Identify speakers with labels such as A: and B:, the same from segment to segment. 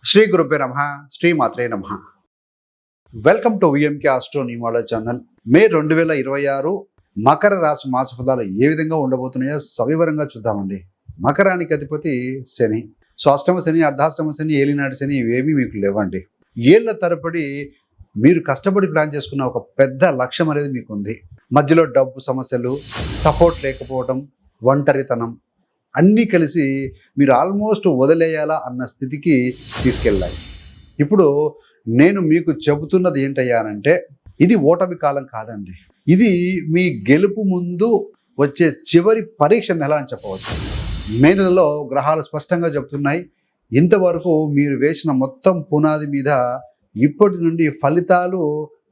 A: శ్రీ గురుభ్యో నమః, శ్రీ మాత్రే నమః. Welcome to VMK astro numerology channel. May 2026 మకర రాశి మాస ఫలాలు ఏ విధంగా ఉండబోతున్నాయో సవివరంగా చూద్దామండి. మకరానికి అధిపతి శని. సో అష్టమ శని, అర్ధాష్టమ శని, ఏలినాటి శని ఇవేమీ మీకు లేవండి. ఏళ్ల తరబడి మీరు కష్టపడి ప్లాన్ చేసుకున్న ఒక పెద్ద లక్ష్యం అనేది మీకు ఉంది. మధ్యలో డబ్బు సమస్యలు, సపోర్ట్ లేకపోవడం, ఒంటరితనం అన్నీ కలిసి మీరు ఆల్మోస్ట్ వదిలేయాలా అన్న స్థితికి తీసుకెళ్ళాయి. ఇప్పుడు నేను మీకు చెబుతున్నది ఏంటయ్యానంటే, ఇది ఓటమి కాలం కాదండి. ఇది మీ గెలుపు ముందు వచ్చే చివరి పరీక్ష నెల అని చెప్పవచ్చు. మే నెలలో గ్రహాలు స్పష్టంగా చెబుతున్నాయి, ఇంతవరకు మీరు వేసిన మొత్తం పునాది మీద ఇప్పటి నుండి ఫలితాలు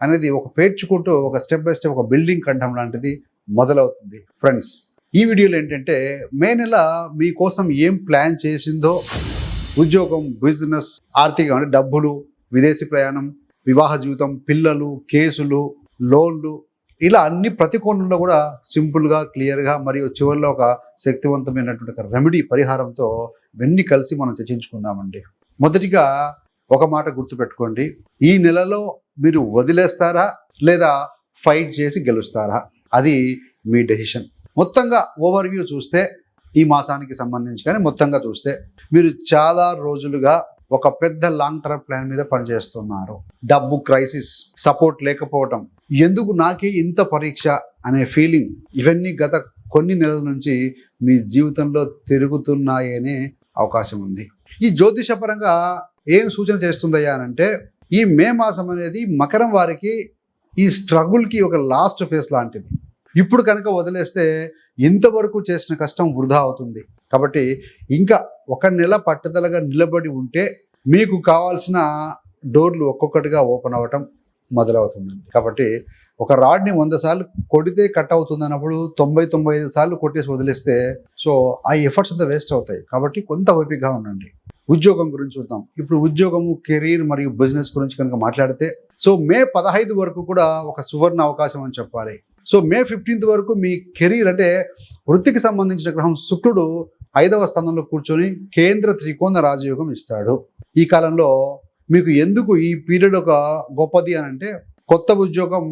A: అనేది ఒక పేర్చుకుంటూ ఒక స్టెప్ బై స్టెప్ ఒక బిల్డింగ్ కట్టడం లాంటిది మొదలవుతుంది. ఫ్రెండ్స్, ఈ వీడియోలో ఏంటంటే మే నెల మీకోసం ఏం ప్లాన్ చేసిందో, ఉద్యోగం, బిజినెస్, ఆర్థికం అంటే డబ్బులు, విదేశీ ప్రయాణం, వివాహ జీవితం, పిల్లలు, కేసులు, లోన్లు, ఇలా అన్ని ప్రతి కోణంలో కూడా సింపుల్గా, క్లియర్గా మరియు చివరిలో ఒక శక్తివంతమైనటువంటి ఒక రెమెడీ పరిహారంతో ఇవన్నీ కలిసి మనం చర్చించుకుందామండి. మొదటిగా ఒక మాట గుర్తుపెట్టుకోండి, ఈ నెలలో మీరు వదిలేస్తారా లేదా ఫైట్ చేసి గెలుస్తారా, అది మీ డెసిషన్. మొత్తంగా ఓవర్వ్యూ చూస్తే ఈ మాసానికి సంబంధించి కానీ మొత్తంగా చూస్తే మీరు చాలా రోజులుగా ఒక పెద్ద లాంగ్ టర్మ్ ప్లాన్ మీద పనిచేస్తున్నారు. డబ్బు క్రైసిస్, సపోర్ట్ లేకపోవటం, ఎందుకు నాకే ఇంత పరీక్ష అనే ఫీలింగ్, ఇవన్నీ గత కొన్ని నెలల నుంచి మీ జీవితంలో తిరుగుతున్నాయనే అవకాశం ఉంది. ఈ జ్యోతిషపరంగా ఏం సూచన చేస్తుందయ్యా అంటే, ఈ మే మాసం అనేది మకరం వారికి ఈ స్ట్రగుల్కి ఒక లాస్ట్ ఫేస్ లాంటిది. ఇప్పుడు కనుక వదిలేస్తే ఇంతవరకు చేసిన కష్టం వృధా అవుతుంది. కాబట్టి ఇంకా ఒక నెల పట్టుదలగా నిలబడి ఉంటే మీకు కావాల్సిన డోర్లు ఒక్కొక్కటిగా ఓపెన్ అవ్వటం మొదలవుతుందండి. కాబట్టి ఒక రాడ్ని 100 సార్లు కొడితే కట్ అవుతుంది అన్నప్పుడు 90-95 సార్లు కొట్టేసి వదిలేస్తే సో ఆ ఎఫర్ట్స్ అంతా వేస్ట్ అవుతాయి. కాబట్టి కొంత ఓపికగా ఉండండి. ఉద్యోగం గురించి చూద్దాం. ఇప్పుడు ఉద్యోగము, కెరీర్ మరియు బిజినెస్ గురించి కనుక మాట్లాడితే, సో మే 15 వరకు కూడా ఒక సువర్ణ అవకాశం అని చెప్పాలి. సో మే 15 వరకు మీ కెరీర్ అంటే వృత్తికి సంబంధించిన గ్రహం శుక్రుడు 5వ స్థానంలో కూర్చొని కేంద్ర త్రికోణ రాజయోగం ఇస్తాడు. ఈ కాలంలో మీకు ఎందుకు ఈ పీరియడ్ ఒక గొప్పది అని అంటే, కొత్త ఉద్యోగం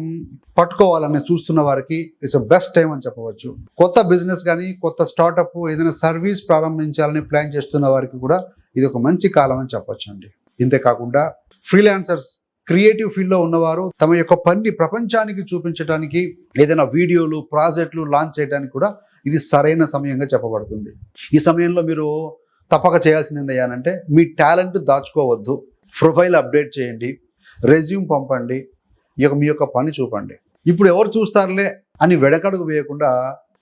A: పట్టుకోవాలని చూస్తున్న వారికి ఇట్స్ బెస్ట్ టైం అని చెప్పవచ్చు. కొత్త బిజినెస్ కానీ, కొత్త స్టార్టప్, ఏదైనా సర్వీస్ ప్రారంభించాలని ప్లాన్ చేస్తున్న వారికి కూడా ఇది ఒక మంచి కాలం అని చెప్పొచ్చు అండి. ఇంతేకాకుండా ఫ్రీలాన్సర్స్, క్రియేటివ్ ఫీల్డ్లో ఉన్నవారు తమ యొక్క పనిని ప్రపంచానికి చూపించడానికి, ఏదైనా వీడియోలు, ప్రాజెక్టులు లాంచ్ చేయడానికి కూడా ఇది సరైన సమయంగా చెప్పబడుతుంది. ఈ సమయంలో మీరు తప్పక చేయాల్సింది ఏంటంటే, మీ టాలెంట్ దాచుకోవద్దు, ప్రొఫైల్ అప్డేట్ చేయండి, రెజ్యూమ్ పంపండి, మీ యొక్క పని చూపండి. ఇప్పుడు ఎవరు చూస్తారులే అని వెడకడుగు వేయకుండా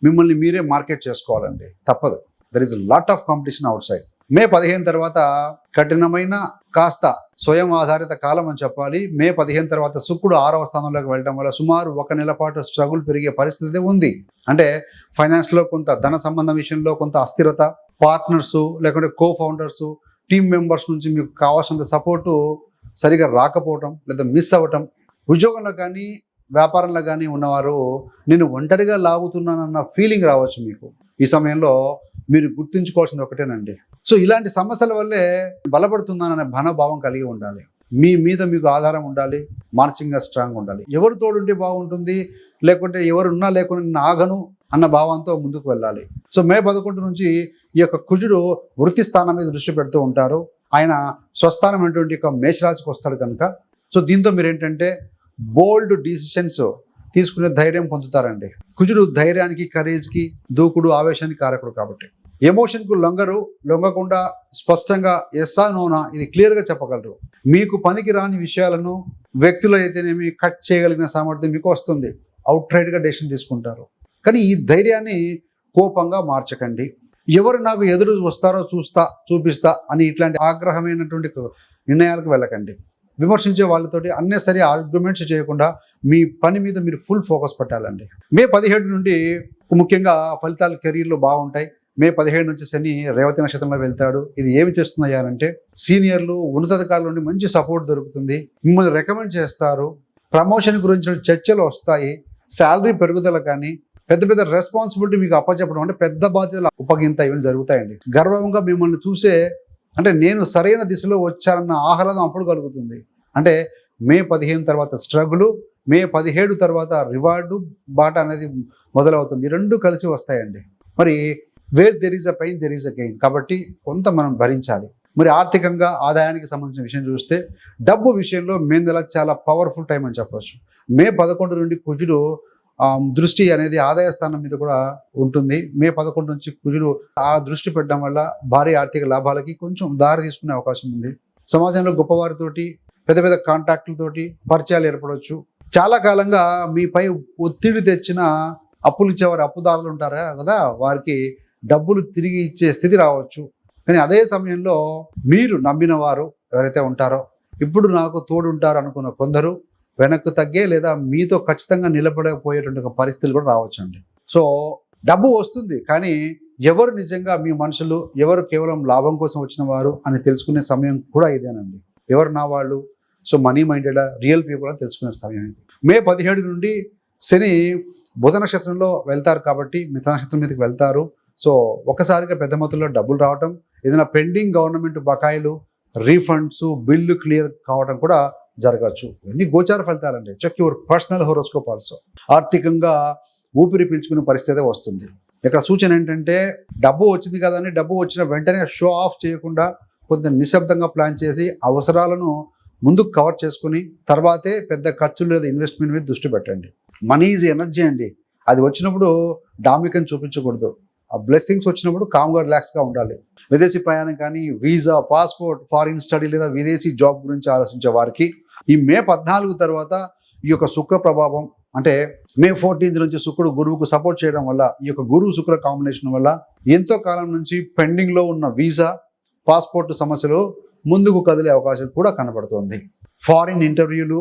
A: మిమ్మల్ని మీరే మార్కెట్ చేసుకోవాలండి. తప్పదు. There is lot of competition outside. May 15 తర్వాత కఠినమైన కాస్త స్వయం ఆధారిత కాలం అని చెప్పాలి. మే 15 తర్వాత శుక్రుడు 6వ స్థానంలోకి వెళ్ళడం వల్ల సుమారు 1 నెల పాటు స్ట్రగుల్ పెరిగే పరిస్థితి ఉంది. అంటే ఫైనాన్స్లో కొంత, ధన సంబంధం విషయంలో కొంత అస్థిరత, పార్ట్నర్సు లేకుంటే కో ఫౌండర్సు, టీమ్ మెంబర్స్ నుంచి మీకు కావాల్సినంత సపోర్టు సరిగా రాకపోవటం లేదా మిస్ అవ్వటం, ఉద్యోగంలో కానీ వ్యాపారంలో కానీ ఉన్నవారు నేను ఒంటరిగా లాగుతున్నానన్న ఫీలింగ్ రావచ్చు మీకు. ఈ సమయంలో మీరు గుర్తుంచుకోవాల్సింది ఒకటేనండి, సో ఇలాంటి సమస్యల వల్లే బలపడుతున్నాననే భావం కలిగి ఉండాలి. మీ మీద మీకు ఆధారం ఉండాలి, మానసికంగా స్ట్రాంగ్ ఉండాలి. ఎవరు తోడుంటే బాగుంటుంది, లేకుంటే ఎవరున్నా లేకుండా నేను ఆగను అన్న భావంతో ముందుకు వెళ్ళాలి. సో మే 11 నుంచి ఈ యొక్క కుజుడు వృత్తి స్థానం మీద దృష్టి పెడుతూ ఉంటారు. ఆయన స్వస్థానం అనేటువంటి యొక్క మేషరాశికి వస్తాడు కనుక, సో దీంతో మీరు ఏంటంటే బోల్డ్ డిసిషన్స్ తీసుకునే ధైర్యం పొందుతారండి. కుజుడు ధైర్యానికి, కరేజ్కి, దూకుడు, ఆవేశానికి కారకుడు కాబట్టి ఎమోషన్కు లొంగకుండా స్పష్టంగా ఎస్సా నోనా ఇది క్లియర్గా చెప్పగలరు. మీకు పనికి రాని విషయాలను, వ్యక్తులు అయితేనేమి కట్ చేయగలిగిన సామర్థ్యం మీకు వస్తుంది. అవుట్ రైట్గా డెసిషన్ తీసుకుంటారు. కానీ ఈ ధైర్యాన్ని కోపంగా మార్చకండి. ఎవరు నాకు ఎదురు వస్తారో చూపిస్తా అని ఇట్లాంటి ఆగ్రహమైనటువంటి నిర్ణయాలకు వెళ్ళకండి. విమర్శించే వాళ్ళతోటి అన్నెసరీ ఆర్గ్యుమెంట్స్ చేయకుండా మీ పని మీద మీరు ఫుల్ ఫోకస్ పెట్టాలండి. మే 17 నుండి ముఖ్యంగా ఫలితాలు కెరీర్లో బాగుంటాయి. మే 17 నుంచి శని రేవతి నక్షత్రంలో వెళ్తాడు. ఇది ఏమి చేస్తున్నాయంటే, సీనియర్లు, ఉన్నతాధికారుల నుండి మంచి సపోర్ట్ దొరుకుతుంది, మిమ్మల్ని రికమెండ్ చేస్తారు, ప్రమోషన్ గురించి చర్చలు వస్తాయి, శాలరీ పెరుగుదల కానీ, పెద్ద పెద్ద రెస్పాన్సిబిలిటీ మీకు అప్పచెప్పడం అంటే పెద్ద బాధ్యతలు అప్పగింత ఇవన్నీ జరుగుతాయండి. గర్వంగా మిమ్మల్ని చూసే అంటే నేను సరైన దిశలో వచ్చానన్న ఆహ్లాదం అప్పుడు కలుగుతుంది. అంటే మే 15 తర్వాత స్ట్రగులు, మే 17 తర్వాత రివార్డు బాట అనేది మొదలవుతుంది. ఈ రెండు కలిసి వస్తాయండి. మరి where there is a pain there is a gain. కాబట్టి కొంత మనం భరించాలి. మరి ఆర్థికంగా ఆదాయానికి సంబంధించిన విషయం చూస్తే డబ్బు విషయంలో మే నెల చాలా పవర్ఫుల్ టైం అని చెప్పవచ్చు. మే 11 నుండి కుజుడు దృష్టి అనేది ఆదాయ స్థానం మీద కూడా ఉంటుంది. మే 11 నుంచి కుజుడు ఆ దృష్టి పెట్టడం వల్ల భారీ ఆర్థిక లాభాలకి కొంచెం దారి తీసుకునే అవకాశం ఉంది. సమాజంలో గొప్పవారితోటి పెద్ద పెద్ద కాంటాక్టులతోటి పరిచయాలు ఏర్పడవచ్చు. చాలా కాలంగా మీపై ఒత్తిడి తెచ్చిన అప్పులు ఇచ్చేవారు, అప్పుదారులు ఉంటారా కదా, వారికి డబ్బులు తిరిగి ఇచ్చే స్థితి రావచ్చు. కానీ అదే సమయంలో మీరు నమ్మిన వారు ఎవరైతే ఉంటారో, ఇప్పుడు నాకు తోడు ఉంటారు అనుకున్న కొందరు వెనక్కు తగ్గే లేదా మీతో ఖచ్చితంగా నిలబడకపోయేటువంటి ఒక పరిస్థితులు కూడా రావచ్చు అండి. సో డబ్బు వస్తుంది, కానీ ఎవరు నిజంగా మీ మనుషులు, ఎవరు కేవలం లాభం కోసం వచ్చిన వారు అని తెలుసుకునే సమయం కూడా ఇదేనండి. ఎవరు నా వాళ్ళు, so money minded real people అని తెలుసుకునే సమయం ఇది. మే 17 నుండి శని బుధ నక్షత్రంలో వెళ్తారు కాబట్టి మిథున నక్షత్రం మీదకి వెళ్తారు. సో ఒకసారిగా పెద్ద మొత్తంలో డబ్బులు రావటం, ఏదైనా పెండింగ్ గవర్నమెంట్ బకాయిలు, రీఫండ్స్, బిల్లు క్లియర్ కావడం కూడా జరగచ్చు. ఇవన్నీ గోచార ఫలితాలండి. Check your personal horoscope also. ఆర్థికంగా ఊపిరి పీల్చుకునే పరిస్థితి వస్తుంది. ఇక్కడ సూచన ఏంటంటే డబ్బు వచ్చింది కదా అని డబ్బు వచ్చిన వెంటనే షో ఆఫ్ చేయకుండా కొంత నిశ్శబ్దంగా ప్లాన్ చేసి అవసరాలను ముందుకు కవర్ చేసుకుని తర్వాతే పెద్ద ఖర్చులు లేదా ఇన్వెస్ట్మెంట్ మీద దృష్టి పెట్టండి. మనీ ఈజ్ ఎనర్జీ అండి. అది వచ్చినప్పుడు డామికం చూపించకూడదు. ఆ బ్లెస్సింగ్స్ వచ్చినప్పుడు కామ్గా రిలాక్స్గా ఉండాలి. విదేశీ ప్రయాణం కానీ, వీసా, పాస్పోర్ట్, ఫారిన్ స్టడీ లేదా విదేశీ జాబ్ గురించి ఆలోచించే వారికి ఈ మే 14 తర్వాత ఈ యొక్క శుక్ర ప్రభావం, అంటే మే 14 నుంచి శుక్రుడు గురువుకు సపోర్ట్ చేయడం వల్ల, ఈ యొక్క గురువు శుక్ర కాంబినేషన్ వల్ల ఎంతో కాలం నుంచి పెండింగ్లో ఉన్న వీసా, పాస్పోర్ట్ సమస్యలు ముందుకు కదిలే అవకాశం కూడా కనబడుతోంది. ఫారిన్ ఇంటర్వ్యూలు,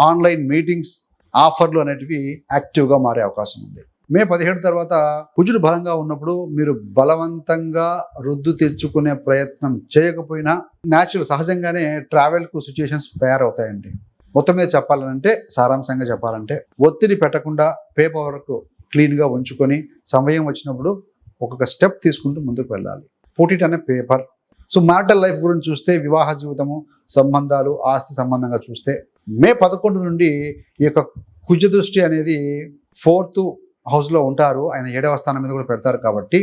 A: ఆన్లైన్ మీటింగ్స్, ఆఫర్లు అనేటివి యాక్టివ్గా మారే అవకాశం ఉంది. మే 17 తర్వాత కుజుడు బలంగా ఉన్నప్పుడు మీరు బలవంతంగా రుద్దు తెచ్చుకునే ప్రయత్నం చేయకపోయినా న్యాచురల్ సహజంగానే ట్రావెల్కు సిచ్యుయేషన్స్ తయారవుతాయండి. మొత్తం మీద చెప్పాలంటే, సారాంశంగా చెప్పాలంటే, ఒత్తిడి పెట్టకుండా పేపర్ వర్క్ క్లీన్గా ఉంచుకొని సమయం వచ్చినప్పుడు ఒక్కొక్క స్టెప్ తీసుకుంటూ ముందుకు వెళ్ళాలి. పుట్ ఇట్ అనే పేపర్. సో మ్యారిటల్ లైఫ్ గురించి చూస్తే వివాహ జీవితము, సంబంధాలు, ఆస్తి సంబంధంగా చూస్తే మే 11 నుండి ఈ యొక్క కుజ దృష్టి అనేది 4th హౌస్లో ఉంటారు. ఆయన 7వ స్థానం మీద కూడా పెడతారు కాబట్టి,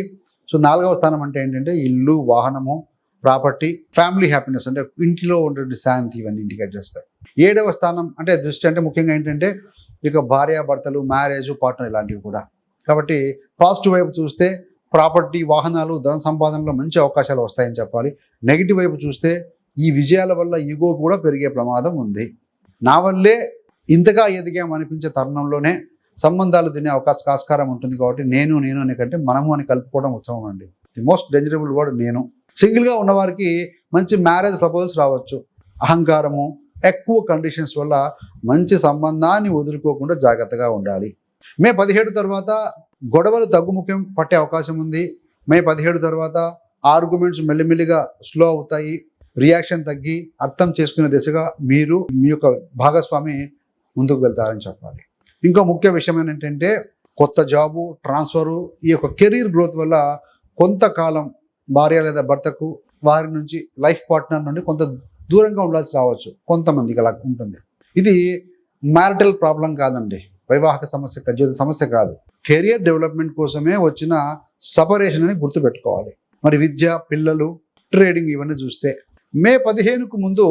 A: సో 4వ స్థానం అంటే ఏంటంటే ఇల్లు, వాహనము, ప్రాపర్టీ, ఫ్యామిలీ హ్యాపీనెస్, అంటే ఇంటిలో ఉండే శాంతి, ఇవన్నీ ఇండికేట్ చేస్తాయి. 7వ స్థానం అంటే దృష్టి అంటే ముఖ్యంగా ఏంటంటే ఇక భార్యాభర్తలు, మ్యారేజ్, పార్ట్నర్, ఇలాంటివి కూడా. కాబట్టి పాజిటివ్ వైపు చూస్తే ప్రాపర్టీ, వాహనాలు, ధన సంపాదనలో మంచి అవకాశాలు వస్తాయని చెప్పాలి. నెగిటివ్ వైపు చూస్తే ఈ విజయాల వల్ల ఈగో కూడా పెరిగే ప్రమాదం ఉంది. నా వల్లే ఇంతగా ఎదిగామనిపించే తరుణంలోనే సంబంధాలు తినే ఆస్కారం ఉంటుంది. కాబట్టి నేను అనే కంటే మనము అని కలుపుకోవడం ఉత్తమం అండి. ది మోస్ట్ డేంజరబుల్ వర్డ్ నేను. సింగిల్గా ఉన్నవారికి మంచి మ్యారేజ్ ప్రపోజల్స్ రావచ్చు. అహంకారము, ఎక్కువ కండిషన్స్ వల్ల మంచి సంబంధాన్ని వదులుకోకుండా జాగ్రత్తగా ఉండాలి. మే 17 తర్వాత గొడవలు తగ్గుముఖం పట్టే అవకాశం ఉంది. మే 17 తర్వాత ఆర్గ్యుమెంట్స్ మెల్లిమెల్లిగా స్లో అవుతాయి. రియాక్షన్ తగ్గి అర్థం చేసుకునే దిశగా మీరు, మీ యొక్క భాగస్వామి ముందుకు వెళ్తారని చెప్పాలి. ఇంకో ముఖ్య విషయం ఏంటంటే కొత్త జాబు, ట్రాన్స్ఫరు, ఈ యొక్క కెరీర్ గ్రోత్ వల్ల కొంతకాలం భార్య లేదా భర్తకు వారి నుంచి, లైఫ్ పార్ట్నర్ నుండి కొంత దూరంగా ఉండాల్సి రావచ్చు. కొంతమందికి అలా ఉంటుంది. ఇది మ్యారిటల్ ప్రాబ్లం కాదండి, వైవాహిక సమస్య కాదు. కెరియర్ డెవలప్మెంట్ కోసమే వచ్చిన సపరేషన్ అని గుర్తుపెట్టుకోవాలి. మరి విద్య, పిల్లలు, ట్రేడింగ్, ఇవన్నీ చూస్తే మే 15కు ముందు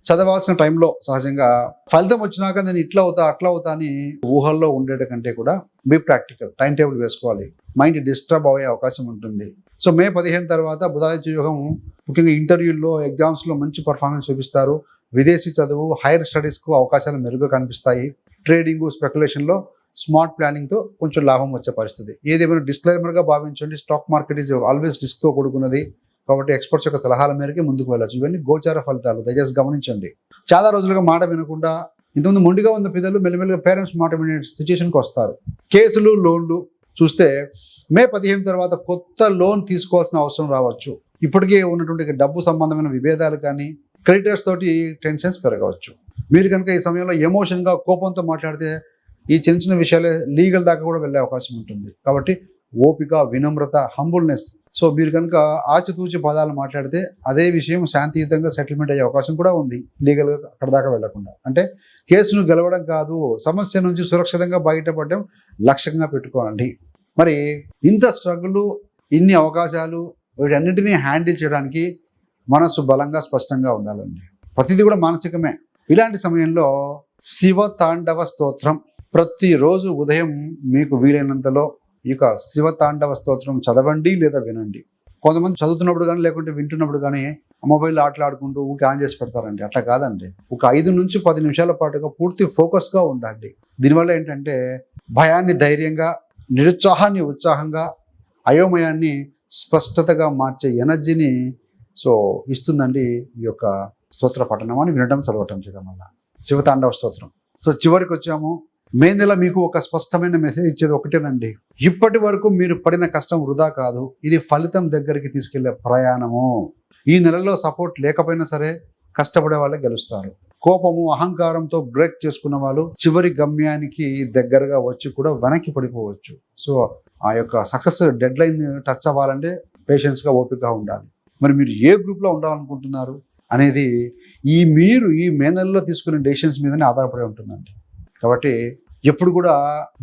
A: చదవాల్సిన టైంలో సహజంగా ఫలితం వచ్చినాక నేను ఇట్లా అవుతా అట్లా అవుతా అని ఊహల్లో ఉండేట కంటే కూడా బీ ప్రాక్టికల్, టైం టేబుల్ వేసుకోవాలి. మైండ్ డిస్టర్బ్ అయ్యే అవకాశం ఉంటుంది. సో మే 15 తర్వాత బుధాదిత్య యోగం ముఖ్యంగా ఇంటర్వ్యూల్లో, ఎగ్జామ్స్లో మంచి పర్ఫార్మెన్స్ చూపిస్తారు. విదేశీ చదువు, హైయర్ స్టడీస్కు అవకాశాలు మెరుగ్గా కనిపిస్తాయి. ట్రేడింగ్, స్పెక్యులేషన్లో స్మార్ట్ ప్లానింగ్తో కొంచెం లాభం వచ్చే పరిస్థితి. ఏదేమైనా డిస్క్లైమర్గా భావించండి. స్టాక్ మార్కెట్ ఈజ్ ఆల్వేస్ రిస్క్తో కూడుకున్నది కాబట్టి ఎక్స్పర్ట్స్ యొక్క సలహాల మేరకే ముందుకు వెళ్ళచ్చు. ఇవన్నీ గోచార ఫలితాలు, దయచేసి గమనించండి. చాలా రోజులుగా మాట వినకుండా ఇంతకుముందు మొండిగా ఉన్న పిల్లలు మెల్లమెల్లగా పేరెంట్స్ మాట వినే సిచ్యుయేషన్కి వస్తారు. కేసులు, లోన్లు చూస్తే మే 15 తర్వాత కొత్త లోన్ తీసుకోవాల్సిన అవసరం రావచ్చు. ఇప్పటికే ఉన్నటువంటి డబ్బు సంబంధమైన విభేదాలు కానీ, క్రెడిటర్స్ తోటి టెన్షన్స్ పెరగవచ్చు. మీరు కనుక ఈ సమయంలో ఎమోషన్గా, కోపంతో మాట్లాడితే ఈ చిన్న విషయాలే లీగల్ దాకా కూడా వెళ్ళే అవకాశం ఉంటుంది. కాబట్టి ఓపిక, వినమ్రత, హంబుల్నెస్ సో మీరు కనుక ఆచితూచి పదాలు మాట్లాడితే అదే విషయం శాంతియుతంగా సెటిల్మెంట్ అయ్యే అవకాశం కూడా ఉంది, లీగల్గా అక్కడ దాకా వెళ్లకుండా. అంటే కేసును గెలవడం కాదు, సమస్య నుంచి సురక్షితంగా బయటపడడం లక్ష్యంగా పెట్టుకోనండి. మరి ఇంత స్ట్రగుల్, ఇన్ని అవకాశాలు, వీటన్నిటినీ హ్యాండిల్ చేయడానికి మనసు బలంగా స్పష్టంగా ఉండాలండి. ప్రతిదీ కూడా మానసికమే. ఇలాంటి సమయంలో శివ తాండవ స్తోత్రం ప్రతిరోజు ఉదయం మీకు వీలైనంతలో ఇక శివ తాండవ స్తోత్రం చదవండి లేదా వినండి. కొంతమంది చదువుతున్నప్పుడు కానీ లేకుంటే వింటున్నప్పుడు కానీ మొబైల్ ఆటలాడుకుంటూ ఊకి ఆన్ చేసి పెడతారండి. అట్లా కాదండి. ఒక 5 నుంచి 10 నిమిషాల పాటుగా పూర్తి ఫోకస్గా ఉండండి. దీనివల్ల ఏంటంటే భయాన్ని ధైర్యంగా, నిరుత్సాహాన్ని ఉత్సాహంగా, అయోమయాన్ని స్పష్టతగా మార్చే ఎనర్జీని ఇస్తుందండి ఈ యొక్క స్తోత్ర పఠనం అని వినడం, చదవటం చేయడం వల్ల. శివతాండవ స్తోత్రం. చివరికి వచ్చాము. మే నెల మీకు ఒక స్పష్టమైన మెసేజ్ ఇచ్చేది ఒకటేనండి. ఇప్పటి వరకు మీరు పడిన కష్టం వృధా కాదు, ఇది ఫలితం దగ్గరికి తీసుకెళ్లే ప్రయాణము. ఈ నెలలో సపోర్ట్ లేకపోయినా సరే కష్టపడే వాళ్ళే గెలుస్తారు. కోపము, అహంకారంతో బ్రేక్ చేసుకున్న వాళ్ళు చివరి గమ్యానికి దగ్గరగా వచ్చి కూడా వెనక్కి పడిపోవచ్చు. ఆ యొక్క సక్సెస్ డెడ్ లైన్ టచ్ అవ్వాలంటే పేషెన్స్గా, ఓపికగా ఉండాలి. మరి మీరు ఏ గ్రూప్లో ఉండాలనుకుంటున్నారు అనేది మీరు ఈ మే నెలలో తీసుకునే డెసిషన్స్ మీదనే ఆధారపడి ఉంటుందండి. కాబట్టి ఎప్పుడు కూడా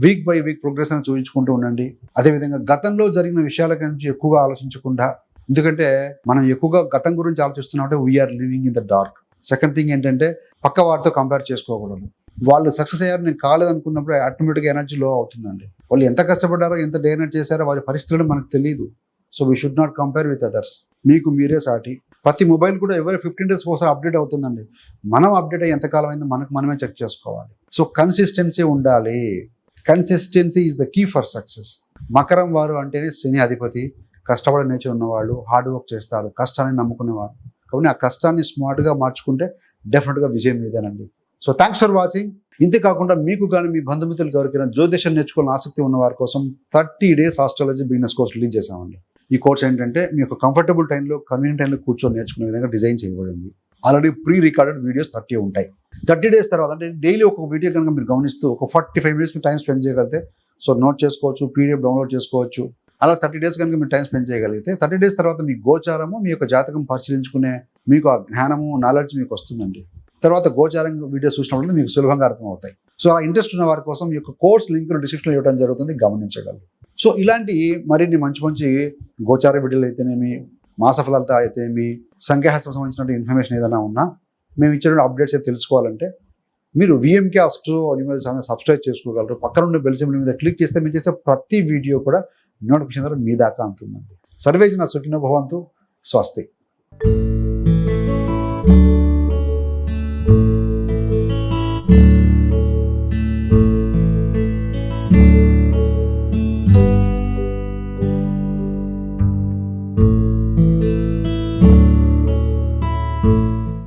A: వీక్ బై వీక్ ప్రోగ్రెస్ అని చూపించుకుంటూ ఉండండి. అదేవిధంగా గతంలో జరిగిన విషయాల గురించి ఎక్కువగా ఆలోచించకుండా, ఎందుకంటే మనం ఎక్కువగా గతం గురించి ఆలోచిస్తున్నామంటే we are living in the dark. Second thing ఏంటంటే పక్క వారితో కంపేర్ చేసుకోకూడదు. వాళ్ళు సక్సెస్ అయ్యారు, నేను కాలేదనుకున్నప్పుడు ఆటోమేటిక్గా ఎనర్జీ లో అవుతుందండి. వాళ్ళు ఎంత కష్టపడ్డారో, ఎంత డేనట్ చేశారో వారి పరిస్థితులు మనకు తెలియదు. We should not compare with others. మీకు మీరే సాటి. ప్రతి మొబైల్ కూడా ఎవరి 15 days ఒకసారి అప్డేట్ అవుతుందండి. మనం అప్డేట్ అయ్యి ఎంతకాలం అయిందో మనమే చెక్ చేసుకోవాలి. కన్సిస్టెన్సీ ఉండాలి. Consistency is the key for success. మకరం వారు అంటేనే శని అధిపతి. కష్టపడే నేచర్ ఉన్నవాళ్ళు, హార్డ్ వర్క్ చేస్తారు, కష్టాన్ని నమ్ముకునేవారు. కాబట్టి ఆ కష్టాన్ని స్మార్ట్గా మార్చుకుంటే డెఫినెట్గా విజయం మీదేనండి. Thanks for watching. ఇంతే కాకుండా మీకు కానీ మీ బంధుమిత్రులకు ఎవరికైనా జ్యోతిషం నేర్చుకోవాలని ఆసక్తి ఉన్న వారి కోసం 30 days astrology beginners course release చేశామండి. ఈ కోర్స్ ఏంటంటే మీ యొక్క కంఫర్టబుల్ టైంలో, కన్వీనియంట్ టైంలో కూర్చొని నేర్చుకునే విధంగా డిజైన్ చేయబడింది. ఆల్రెడీ ప్రీ రికార్డెడ్ వీడియోస్ 30 ఉంటాయి. 30 days తర్వాత అంటే డైలీ ఒక వీడియో కనుక మీరు గమనిస్తూ ఒక 45 minutes టైం స్పెండ్ చేయగలిగితే నోట్ చేసుకోవచ్చు, పీడిఎఫ్ డౌన్లోడ్ చేసుకోవచ్చు. అలా 30 days కనుక మీరు టైం స్పెండ్ చేయగలిగితే 30 days తర్వాత మీ గోచారము, మీ యొక్క జాతకం పరిశీలించుకునే మీకు ఆ జ్ఞానము, నాలెడ్జ్ మీకు వస్తుందండి. తర్వాత గోచారం వీడియోస్ చూసినప్పుడు మీకు సులభంగా అర్థమవుతాయి. ఆ ఇంట్రెస్ట్ ఉన్న వారి కోసం ఈ యొక్క కోర్స్ లింక్ డిస్క్రిప్షన్లో ఇవ్వడం జరుగుతుంది, గమనించగలరు. ఇలాంటి మరిన్ని మంచి గోచార వీడియోలు అయితేనేమి, మాస ఫలాలతో అయితేనేమి, సంఖ్యాశాస్త్రం సంబంధించిన ఇన్ఫర్మేషన్ ఏదైనా ఉన్నా, మేము ఇచ్చిన అప్డేట్స్ తెలుసుకోవాలంటే మీరు VMK astro numerology channel subscribe చేసుకోగలరు. పక్కన ఉండే బెల్ సింబల్ మీద క్లిక్ చేస్తే మీరు చేసే ప్రతి వీడియో కూడా నోటిఫికేషన్ ద్వారా మీ దాకా అందుతుందండి. సర్వేజన సుఖినో భవంతు. స్వస్తి.